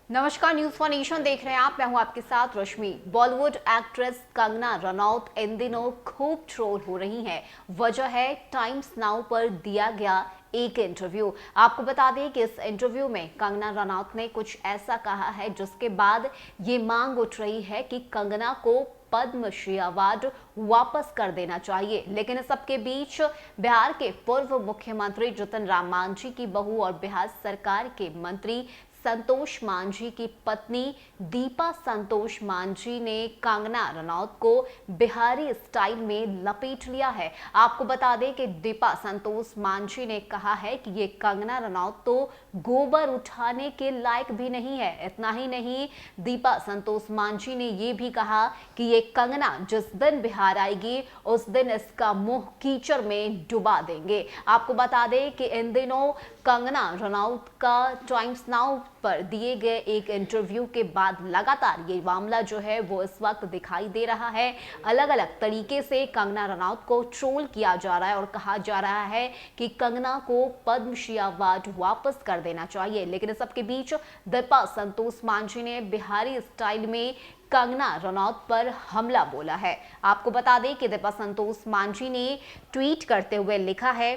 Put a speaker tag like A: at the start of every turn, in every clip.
A: नमस्कार, news for nation देख रहे हैं आप। मैं हूं आपके साथ रश्मि। बॉलीवुड एक्ट्रेस कंगना रनौत इन दिनों खूब ट्रोल हो रही हैं। वजह है टाइम्स नाउ पर दिया गया एक इंटरव्यू। आपको बता दें कि इस इंटरव्यू में कंगना रनौत ने कुछ ऐसा कहा है जिसके बाद ये मांग उठ रही है कि कंगना को पद्मश्री अवार्ड वापस कर देना चाहिए। लेकिन इस सबके बीच बिहार के पूर्व मुख्यमंत्री जीतन राम मांझी की बहू और बिहार सरकार के मंत्री संतोष मांझी की पत्नी दीपा संतोष मांझी ने कंगना रनौत को बिहारी स्टाइल में लपेट लिया है। आपको बता दें कि दीपा संतोष मांझी ने कहा है कि ये कंगना रनौत तो गोबर उठाने के लायक भी नहीं है। इतना ही नहीं, दीपा संतोष मांझी ने ये भी कहा कि ये कंगना जिस दिन बिहार आएगी उस दिन इसका मुंह कीचड़ में डुबा देंगे। आपको बता दें कि इन दिनों कंगना रनौत का टाइम्स नाउ पर दिए गए एक इंटरव्यू के बाद लगातार ये मामला जो है वो इस वक्त दिखाई दे रहा है। अलग अलग तरीके से कंगना रनौत को ट्रोल किया जा रहा है और कहा जा रहा है कि कंगना को पद्मश्री अवार्ड वापस कर देना चाहिए। लेकिन इस सबके बीच दीपा संतोष मांझी ने बिहारी स्टाइल में कंगना रनौत पर हमला बोला है। आपको बता दें कि दीपा संतोष मांझी ने ट्वीट करते हुए लिखा है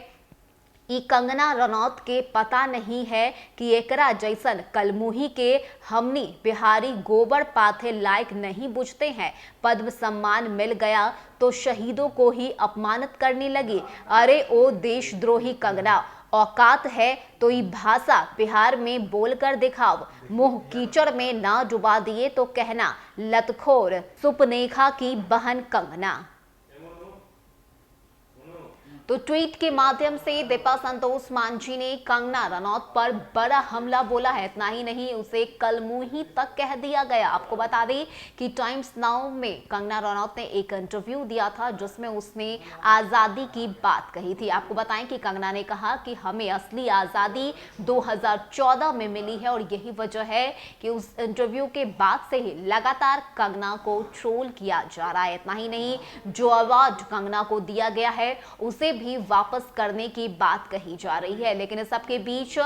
A: कि कंगना रनौत के पता नहीं है कि एकरा जैसन कलमुही के हमनी बिहारी गोबर पाथे लायक नहीं बुझते हैं। पद्म सम्मान मिल गया तो शहीदों को ही अपमानित करने लगी। अरे ओ देशद्रोही कंगना, औकात है तो ये भाषा बिहार में बोलकर दिखाओ। मुंह कीचड़ में ना डुबा दिए तो कहना लतखोर सुपनेखा की बहन कंगना। तो ट्वीट के माध्यम से दीपा संतोष मांझी ने कंगना रनौत पर बड़ा हमला बोला है। इतना ही नहीं, उसे कलमुही तक कह दिया गया। आपको बता दें कि टाइम्स नाउ में कंगना रनौत ने एक इंटरव्यू दिया था जिसमें उसने आजादी की बात कही थी। आपको बताएं कि कंगना ने कहा कि हमें असली आजादी 2014 में मिली है और यही वजह है कि उस इंटरव्यू के बाद से ही लगातार कंगना को ट्रोल किया जा रहा है। इतना ही नहीं, जो अवार्ड कंगना को दिया गया है उसे भी वापस करने की बात कही जा रही है। लेकिन इस सबके बीच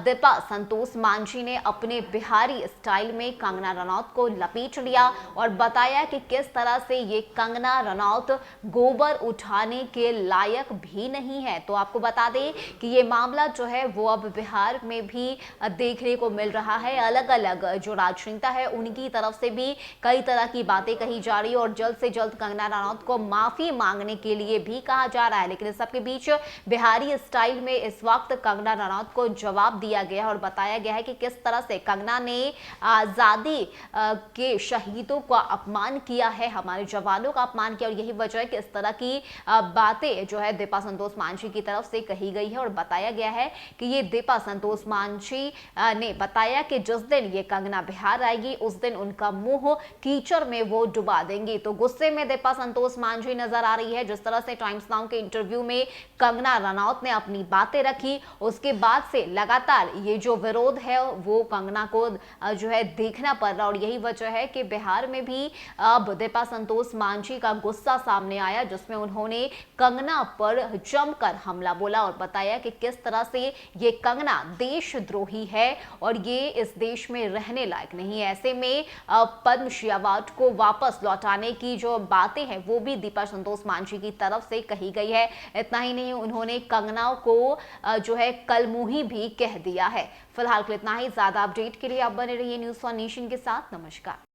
A: दीपा संतोष मांझी ने अपने बिहारी स्टाइल में कंगना रनौत को लपेट लिया और बताया कि किस तरह से ये कंगना रनौत गोबर उठाने के लायक भी नहीं है। तो आपको बता दें कि ये मामला जो है वो अब बिहार में भी देखने को मिल रहा है। अलग अलग जो राजनेता है उनकी तरफ से भी कई तरह की बातें कही जा रही है और जल्द से जल्द कंगना रनौत को माफी मांगने के लिए भी कहा जा रहा है। लेकिन इस सबके बीच बिहारी स्टाइल में इस वक्त कंगना रनौत को जवाब दिया गया और बताया गया है कि किस तरह से कंगना ने आजादी के शहीदों का अपमान किया है, हमारे जवानों का अपमान किया और यही वजह है कि इस तरह की बातें जो है दीपा संतोष मांझी की तरफ से कही गई है। और बताया गया है कि ये दीपा संतोष मांझी ने बताया कि जिस दिन ये कंगना बिहार आएगी उस दिन उनका मुंह कीचड़ में वो डुबा देंगी। तो गुस्से में दीपा संतोष मांझी नजर आ रही है। जिस तरह से टाइम्स नाउ के इंटरव्यू में कंगना रनौत ने अपनी बातें रखी, उसके बाद से लगातार ये जो विरोध है वो कंगना को जो है देखना पड़ रहा और यही वजह है कि बिहार में भी अब दीपा संतोष मांझी का गुस्सा सामने आया जिसमें उन्होंने कंगना पर जमकर हमला बोला और बताया कि किस तरह से ये कंगना देशद्रोही है और ये इस देश में रहने लायक नहीं है। ऐसे में पद्मश्री अवार्ड को वापस लौटाने की जो बातें हैं वो भी दीपा संतोष मांझी की तरफ से कही गई है। इतना ही नहीं, उन्होंने कंगना को जो है कलमुही भी कह दिया है। फिलहाल के लिए इतना ही। ज्यादा अपडेट के लिए आप बने रहिए न्यूज फॉर नेशन के साथ। नमस्कार।